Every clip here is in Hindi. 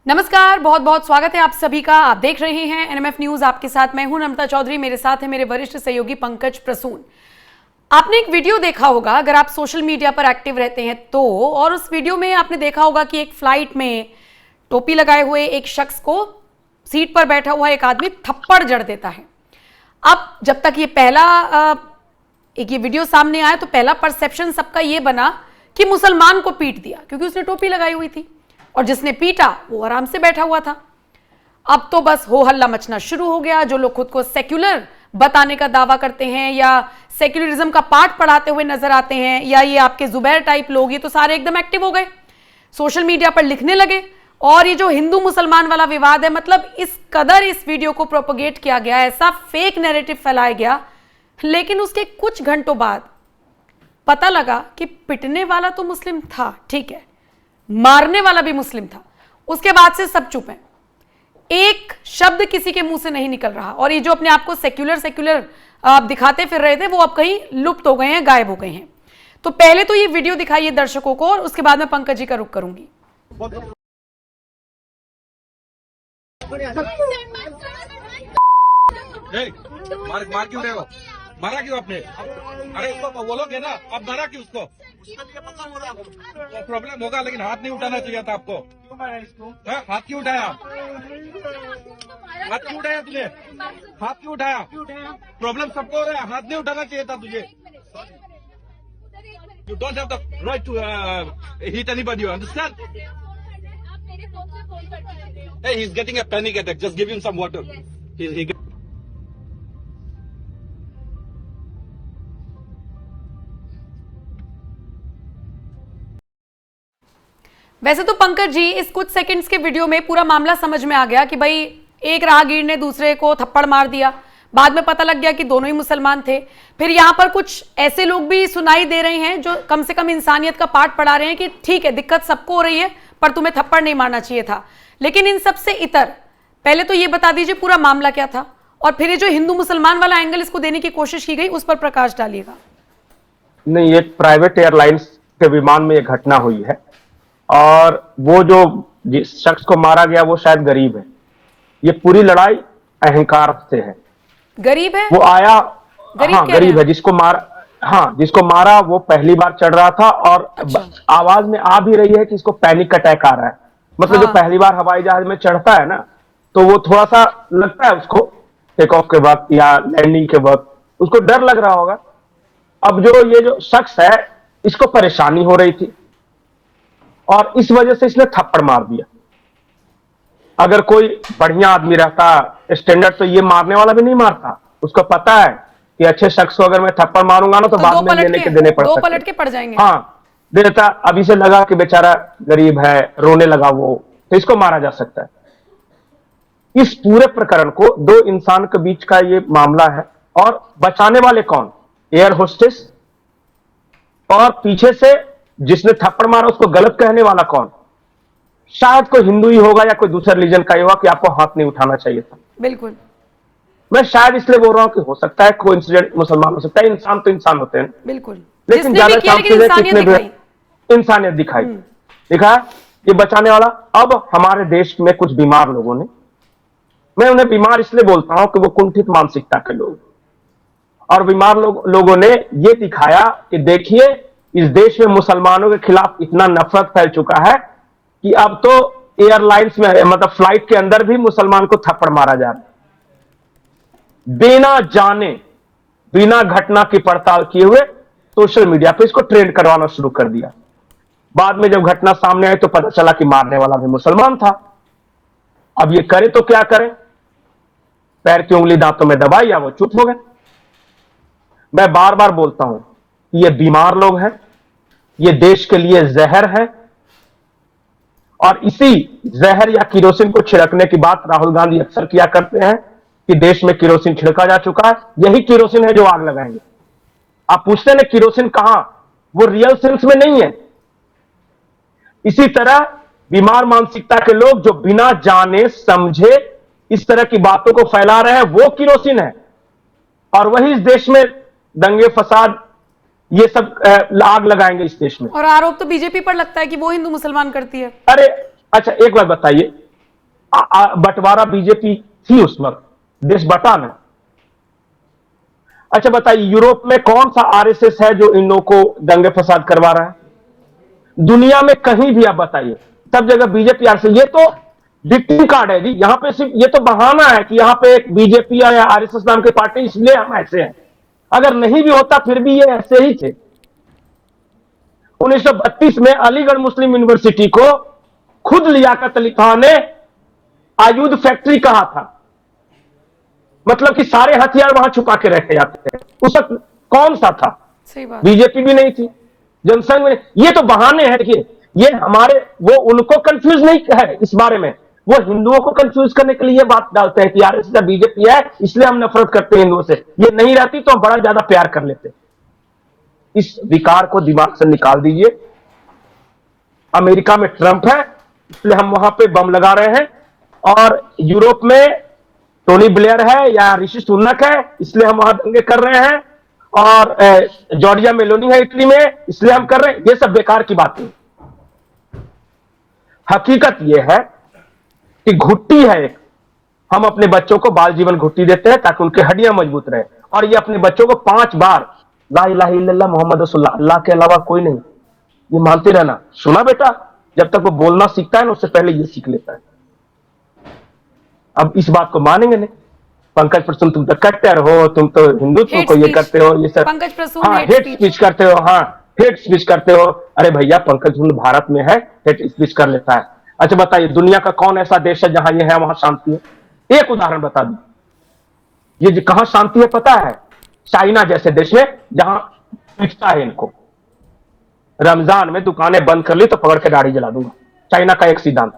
नमस्कार, बहुत बहुत स्वागत है आप सभी का। आप देख रहे हैं एनएमएफ न्यूज। आपके साथ मैं हूं नम्रता चौधरी, मेरे साथ है मेरे वरिष्ठ सहयोगी पंकज प्रसून। आपने एक वीडियो देखा होगा, अगर आप सोशल मीडिया पर एक्टिव रहते हैं तो, और उस वीडियो में आपने देखा होगा कि एक फ्लाइट में टोपी लगाए हुए एक शख्स को सीट पर बैठा हुआ एक आदमी थप्पड़ जड़ देता है। अब जब तक ये ये वीडियो सामने आया तो पहला परसेप्शन सबका ये बना कि मुसलमान को पीट दिया, क्योंकि उसने टोपी लगाई हुई थी और जिसने पीटा वो आराम से बैठा हुआ था। अब तो बस हो हल्ला मचना शुरू हो गया। जो लोग खुद को सेक्युलर बताने का दावा करते हैं या सेक्युलरिज्म का पाठ पढ़ाते हुए नजर आते हैं, या ये आपके जुबैर टाइप लोग, ये तो सारे एकदम एक्टिव हो गए, सोशल मीडिया पर लिखने लगे। और ये जो हिंदू मुसलमान वाला विवाद है, मतलब इस कदर इस वीडियो को प्रोपोगेट किया गया, ऐसा फेक नैरेटिव फैलाया गया। लेकिन उसके कुछ घंटों बाद पता लगा कि पिटने वाला तो मुस्लिम था, ठीक है, मारने वाला भी मुस्लिम था। उसके बाद से सब चुप हैं, एक शब्द किसी के मुंह से नहीं निकल रहा। और ये जो अपने आप को सेक्युलर दिखाते फिर रहे थे, वो अब कहीं लुप्त हो गए हैं, गायब हो गए हैं। तो पहले तो ये वीडियो दिखाइए दर्शकों को, और उसके बाद मैं पंकज जी का रुख करूंगी। मार क्यों रहे हो? मारा क्यों आपने? अरे उसको बोलोगे ना, अब मारा क्यों उसको? प्रॉब्लम होगा, लेकिन हाथ नहीं उठाना चाहिए था आपको। हाथ क्यों उठाया? हाथ क्यों उठाया तुझे? हाथ क्यों उठाया? प्रॉब्लम सबको हो रहा है, हाथ नहीं उठाना चाहिए था तुझे। You don't have the right to hit anybody, you understand? Hey, he's getting a panic attack. Just give him some water. He वैसे तो पंकज जी, इस कुछ सेकंड्स के वीडियो में पूरा मामला समझ में आ गया कि भाई एक राहगीर ने दूसरे को थप्पड़ मार दिया, बाद में पता लग गया कि दोनों ही मुसलमान थे। फिर यहाँ पर कुछ ऐसे लोग भी सुनाई दे रहे हैं जो कम से कम इंसानियत का पाठ पढ़ा रहे हैं कि ठीक है, दिक्कत सबको हो रही है, पर तुम्हें थप्पड़ नहीं मारना चाहिए था। लेकिन इन सबसे इतर पहले तो ये बता दीजिए पूरा मामला क्या था, और फिर ये जो हिंदू मुसलमान वाला एंगल इसको देने की कोशिश की गई, उस पर प्रकाश डालिएगा। नहीं, ये प्राइवेट एयरलाइंस के विमान में ये घटना हुई है, और वो जो जिस शख्स को मारा गया वो शायद गरीब है। ये पूरी लड़ाई अहंकार से है। गरीब है? वो आया, गरीब, हाँ गरीब है। जिसको मारा वो पहली बार चढ़ रहा था, और अच्छा। आवाज में आ भी रही है कि इसको पैनिक अटैक आ रहा है। मतलब जो पहली बार हवाई जहाज में चढ़ता है ना, तो वो थोड़ा सा लगता है उसको टेक ऑफ के वक्त या लैंडिंग के वक्त, उसको डर लग रहा होगा। अब ये जो शख्स है, इसको परेशानी हो रही थी और इस वजह से इसने थप्पड़ मार दिया। अगर कोई बढ़िया आदमी रहता, स्टैंडर्ड, तो ये मारने वाला भी नहीं मारता। उसको पता है कि अच्छे शख्स को अगर मैं थप्पड़ मारूंगा ना तो बाद में लेने के देने पड़ सकते, दो पलट के पड़ जाएंगे। हाँ, देता। अब इसे लगा कि बेचारा गरीब है, रोने लगा वो, तो इसको मारा जा सकता है। इस पूरे प्रकरण को दो इंसान के बीच का ये मामला है, और बचाने वाले कौन? एयर होस्टेस, और पीछे से जिसने थप्पड़ मारा उसको गलत कहने वाला कौन? शायद कोई हिंदू ही होगा या कोई दूसरे रिलीजन का ही होगा कि आपको हाथ नहीं उठाना चाहिए था। बिल्कुल। मैं शायद इसलिए बोल रहा हूं कि हो सकता है कोई इंसिडेंट मुसलमान हो सकता है, इंसान तो इंसान होते हैं। बिल्कुल। लेकिन ज्यादा चांसेस है किसने भी इंसानियत दिखाई। दिखा ये बचाने वाला। अब हमारे देश में कुछ बीमार लोगों ने, मैं उन्हें बीमार इसलिए बोलता हूं कि वो कुंठित मानसिकता के लोग, और बीमार लोगों ने ये दिखाया कि देखिए इस देश में मुसलमानों के खिलाफ इतना नफरत फैल चुका है कि अब तो एयरलाइंस में, मतलब फ्लाइट के अंदर भी मुसलमान को थप्पड़ मारा जा रहा है, बिना जाने, बिना घटना की पड़ताल किए हुए। सोशल मीडिया पे इसको ट्रेंड करवाना शुरू कर दिया। बाद में जब घटना सामने आई तो पता चला कि मारने वाला भी मुसलमान था। अब ये करे तो क्या करें? पैर की उंगली दांतों में दबाई या वो चुप हो गए। मैं बार बार बोलता हूं, ये बीमार लोग हैं, ये देश के लिए जहर है, और इसी जहर या किरोसिन को छिड़कने की बात राहुल गांधी अक्सर किया करते हैं कि देश में किरोसिन छिड़का जा चुका है, यही किरोसिन है जो आग लगाएंगे। आप पूछते हैं ना किरोसिन कहां? वो रियल सेंस में नहीं है। इसी तरह बीमार मानसिकता के लोग जो बिना जाने समझे इस तरह की बातों को फैला रहे हैं, वो किरोसिन है, और वही इस देश में दंगे फसाद ये सब आग लगाएंगे इस देश में। और आरोप तो बीजेपी पर लगता है कि वो हिंदू मुसलमान करती है। अरे अच्छा, एक बात बताइए, बंटवारा बीजेपी थी उस वक्त, देश बटा ना। अच्छा बताइए, यूरोप में कौन सा आरएसएस है जो इन लोगों को दंगे फसाद करवा रहा है? दुनिया में कहीं भी आप बताइए, सब जगह बीजेपी आरएसएस। ये तो विक्टिम कार्ड है जी, यहाँ पे सिर्फ ये तो बहाना है कि यहाँ पे एक बीजेपी या आरएसएस नाम की पार्टी, इसलिए हम ऐसे हैं। अगर नहीं भी होता फिर भी ये ऐसे ही थे। 1932 में अलीगढ़ मुस्लिम यूनिवर्सिटी को खुद लियाकत अली खान ने आयुध फैक्ट्री कहा था, मतलब कि सारे हथियार वहां छुपा के रखे जाते थे। उस वक्त कौन सा था? सही बात। बीजेपी भी नहीं थी, जनसंघ में। ये तो बहाने हैं। देखिए, ये हमारे, वो उनको कंफ्यूज नहीं है इस बारे में, वो हिंदुओं को कंफ्यूज करने के लिए बात डालते हैं कि आरएसएस बीजेपी है इसलिए हम नफरत करते हैं हिंदुओं से। ये नहीं रहती तो हम बड़ा ज्यादा प्यार कर लेते। इस विकार को दिमाग से निकाल दीजिए। अमेरिका में ट्रंप है इसलिए हम वहां पे बम लगा रहे हैं, और यूरोप में टोनी ब्लेयर है या ऋषि सुनक है इसलिए हम वहां दंगे कर रहे हैं, और जॉर्जिया मेलोनी है इटली में इसलिए हम कर रहे हैं। ये सब बेकार की बात है। हकीकत यह है कि घुट्टी है एक, हम अपने बच्चों को बाल जीवन घुट्टी देते हैं ताकि उनके हड्डियां मजबूत रहे, और ये अपने बच्चों को 5 बार ला इलाहा इल्लल्लाह मोहम्मद रसूलुल्लाह, अल्लाह के अलावा कोई नहीं, ये मानते रहना। सुना बेटा, जब तक वो बोलना सीखता है ना उससे पहले ये सीख लेता है। अब इस बात को मानेंगे नहीं। पंकज प्रसून, तुम तो कट्टर हो, तुम तो हिंदुत्व को ये करते हो, ये सब। पंकज प्रसून हाँ, हेट स्पीच करते हो। हाँ, हेट स्पीच करते हो। अरे भैया, पंकज भारत में है, हेट स्पीच कर लेता है। अच्छा बताइए, दुनिया का कौन ऐसा देश है जहां ये है वहां शांति है? एक उदाहरण बता दो, ये कहां शांति है पता है? चाइना जैसे देश में, जहां पिटता है इनको। रमजान में दुकानें बंद कर ली तो पकड़ के दाढ़ी जला दूंगा, चाइना का एक सिद्धांत।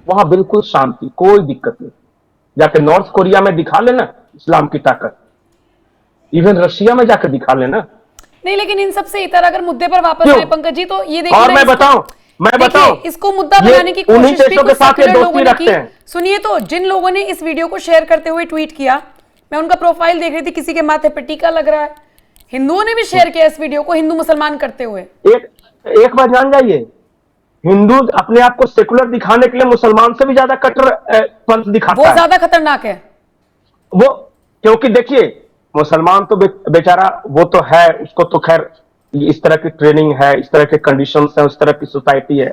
वहां बिल्कुल शांति, कोई दिक्कत नहीं। जाके नॉर्थ कोरिया में दिखा लेना इस्लाम की ताकत, इवन रशिया में जाकर दिखा लेना। नहीं, लेकिन इन सबसे इतर अगर मुद्दे पर वापस आए पंकज जी, तो ये देखिए, और मैं बताऊं इसको मुद्दा बनाने की कोशिश भी कुछ साथ सेक्युलर दोस्ती लोगों ने रखते की। हैं। सुनिए, तो जिन लोगों ने इस वीडियो को शेयर करते हुए ट्वीट किया, मैं उनका प्रोफाइल देख रही थी, किसी के माथे पे टीका लग रहा है। हिंदुओं ने भी शेयर किया इस वीडियो को, हिंदू मुसलमान करते हुए। एक बात जान जाइए, हिंदू अपने आप को सेकुलर दिखाने के लिए मुसलमान से भी ज्यादा कट्टर पंथ दिखाता है। वो ज्यादा खतरनाक है वो, क्योंकि देखिए, मुसलमान तो बेचारा वो तो है, उसको तो खैर इस तरह की ट्रेनिंग है, इस तरह के कंडीशंस है, उस तरह की सोसाइटी है।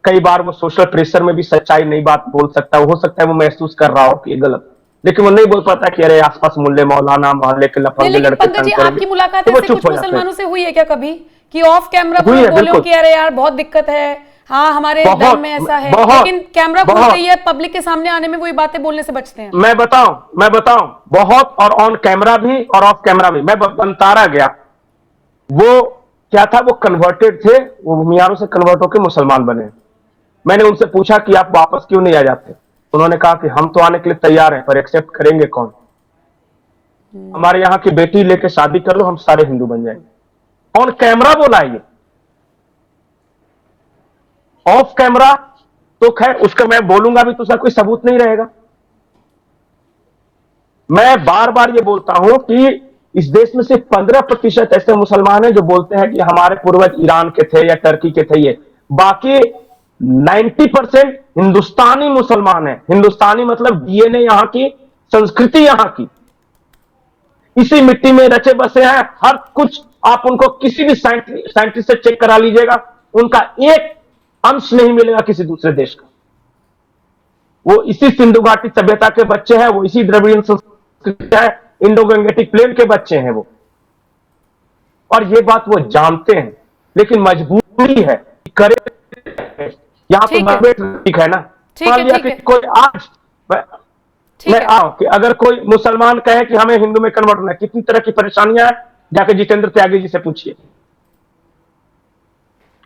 कई बार वो सोशल प्रेशर में भी सच्चाई नहीं बात बोल सकता, हो सकता है वो महसूस कर रहा हो कि ये गलत, लेकिन वो नहीं बोल पाता कि अरे आसपास मुल्ले मौलाना मोहल्ले के लफंगे लड़के पंकज जी, आपकी मुलाकात ऐसे कुछ मुसलमानों से हुई है क्या कभी, कि ऑफ कैमरा बोलो कि अरे यार बहुत दिक्कत है, हाँ हमारे धर्म में ऐसा है, लेकिन कैमरा खुल गई है, पब्लिक के सामने आने में वही बातें बोलने से बचते हैं? मैं बताऊं बहुत, और ऑन कैमरा भी और ऑफ कैमरा भी। मैं बनतारा गया, वो क्या था, वो कन्वर्टेड थे, वो भूमियारों से कन्वर्ट होकर मुसलमान बने। मैंने उनसे पूछा कि आप वापस क्यों नहीं आ जाते? उन्होंने कहा कि हम तो आने के लिए तैयार हैं, पर एक्सेप्ट करेंगे कौन? हमारे यहाँ की बेटी लेके शादी कर लो, हम सारे हिंदू बन जाएंगे। ऑन कैमरा बोला ये, ऑफ कैमरा तो खैर उसका मैं बोलूंगा भी तो उसका कोई सबूत नहीं रहेगा। मैं बार बार ये बोलता हूं कि इस देश में सिर्फ 15% ऐसे मुसलमान हैं जो बोलते हैं कि हमारे पूर्वज ईरान के थे या टर्की के थे। ये बाकी 90% हिंदुस्तानी मुसलमान है। हिंदुस्तानी मतलब डीएनए यहां की, संस्कृति यहां की, इसी मिट्टी में रचे बसे हैं। हर कुछ आप उनको किसी भी साइंटिस्ट से चेक करा लीजिएगा, उनका एक अंश नहीं मिलेगा किसी दूसरे देश का। वो इसी सिंधु घाटी सभ्यता के बच्चे हैं, वो इसी द्रविड़ियन संस्कृति है, इंडो गंगेटिक प्लेन के बच्चे हैं वो, और ये बात वो जानते हैं, लेकिन मजबूरी है करे। यहाँ पे ठीक है ना, मान लिया कि कोई आज मैं आओ कि अगर कोई मुसलमान कहे कि हमें हिंदू में कन्वर्ट होना है, कितनी तरह की परेशानियां हैं, जाके जितेंद्र त्यागी जी से पूछिए।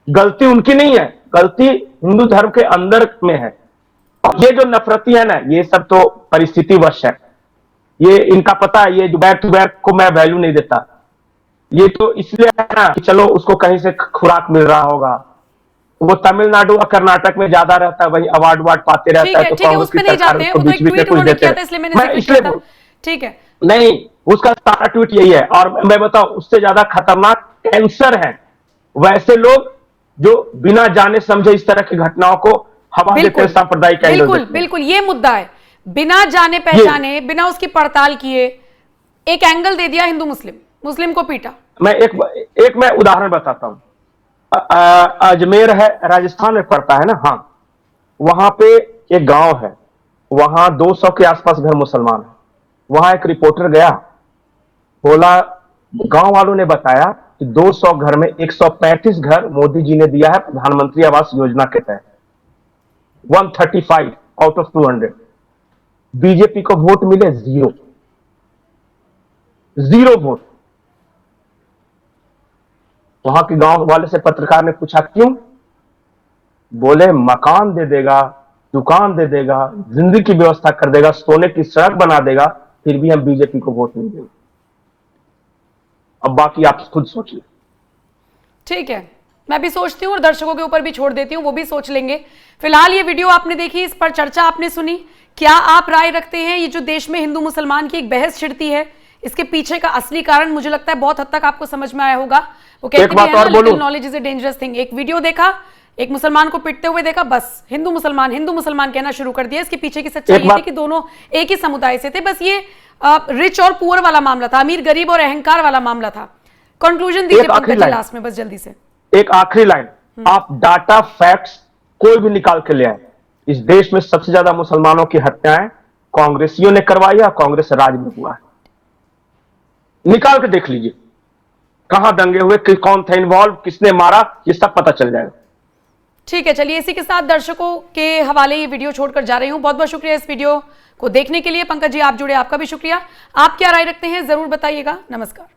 गलती उनकी नहीं है, गलती हिंदू धर्म के अंदर में है। और ये जो नफरती है ना, ये सब तो परिस्थितिवश है। ये इनका पता है, ये जो बैक टू बैक को मैं वैल्यू नहीं देता, ये तो इसलिए है ना कि चलो उसको कहीं से खुराक मिल रहा होगा। वो तमिलनाडु और कर्नाटक में ज्यादा रहता है, वही अवार्ड वार्ड पाते रहता है, तो कांग्रेस की सरकार को बीच बीच में कुछ देते हैं। मैं इसलिए ठीक है, नहीं, उसका सारा ट्वीट यही है। और मैं बताऊं, उससे ज्यादा खतरनाक कैंसर है वैसे लोग जो बिना जाने समझे इस तरह की घटनाओं को हवा देते हैं सांप्रदायिक एंगल बिल्कुल देखने। बिल्कुल, ये मुद्दा है। बिना जाने पहचाने, बिना उसकी पड़ताल किए एक एंगल दे दिया, हिंदू मुस्लिम, मुस्लिम को पीटा। मैं एक मैं उदाहरण बताता हूं। अजमेर है, राजस्थान में पड़ता है ना, हाँ, वहां पे एक गांव है, वहां 200 के आसपास घर मुसलमान है। वहां एक रिपोर्टर गया, बोला, गांव वालों ने बताया कि 200 घर में 135 घर मोदी जी ने दिया है प्रधानमंत्री आवास योजना के तहत, 135 आउट ऑफ 200। बीजेपी को वोट मिले 0 वोट। वहां के गांव वाले से पत्रकार ने पूछा क्यों? बोले मकान दे देगा, दुकान दे देगा, जिंदगी की व्यवस्था कर देगा, सोने की सड़क बना देगा, फिर भी हम बीजेपी को वोट नहीं देंगे। अब बाकी आप खुद सोचिए। ठीक है, मैं भी सोचती हूँ और दर्शकों के ऊपर भी छोड़ देती हूँ, वो भी सोच लेंगे। फिलहाल ये वीडियो आपने देखी, इस पर चर्चा आपने सुनी, क्या आप राय रखते हैं? ये जो देश में हिंदू मुसलमान की एक बहस छिड़ती है, इसके पीछे का असली कारण मुझे लगता है बहुत हद तक आपको समझ में आया होगा। वो कहते हैं ना, knowledge is a dangerous thing. एक वीडियो देखा, एक मुसलमान को पिटते हुए देखा, बस हिंदू मुसलमान कहना शुरू कर दिया। इसके पीछे की सच्चाई ये थी कि दोनों एक ही समुदाय से थे। बस ये रिच और पुअर वाला मामला था, अमीर गरीब और अहंकार वाला मामला था। कंक्लूजन दीजिए पंकज जी लास्ट में, बस जल्दी से एक आखिरी लाइन। आप डाटा फैक्ट्स कोई भी निकाल के ले आए, इस देश में सबसे ज्यादा मुसलमानों की हत्याएं कांग्रेसियों ने करवाई या कांग्रेस राज में हुआ है, निकाल के देख लीजिए। कहां दंगे हुए, कौन था इन्वॉल्व, किसने मारा, ये सब पता चल जाएगा। ठीक है, चलिए इसी के साथ दर्शकों के हवाले ये वीडियो छोड़कर जा रही हूं। बहुत बहुत शुक्रिया इस वीडियो को देखने के लिए। पंकज जी आप जुड़े, आपका भी शुक्रिया। आप क्या राय रखते हैं जरूर बताइएगा। नमस्कार।